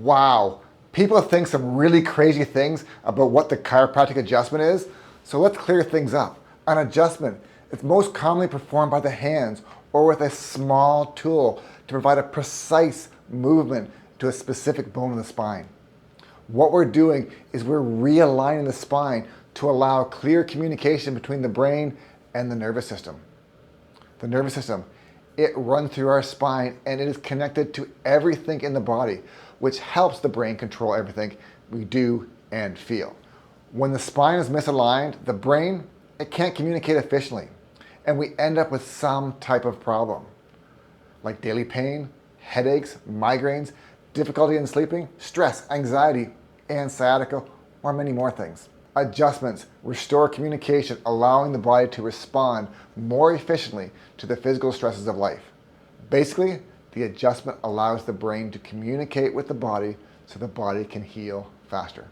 Wow, people think some really crazy things about what the chiropractic adjustment is, so let's clear things up. An adjustment is most commonly performed by the hands or with a small tool to provide a precise movement to a specific bone in the spine. What we're doing is we're realigning the spine to allow clear communication between the brain and the nervous system. The nervous system, it runs through our spine and it is connected to everything in the body, which helps the brain control everything we do and feel. When the spine is misaligned, the brain, it can't communicate efficiently, and we end up with some type of problem, like daily pain, headaches, migraines, difficulty in sleeping, stress, anxiety, and sciatica, or many more things. Adjustments restore communication, allowing the body to respond more efficiently to the physical stresses of life. Basically, the adjustment allows the brain to communicate with the body so the body can heal faster.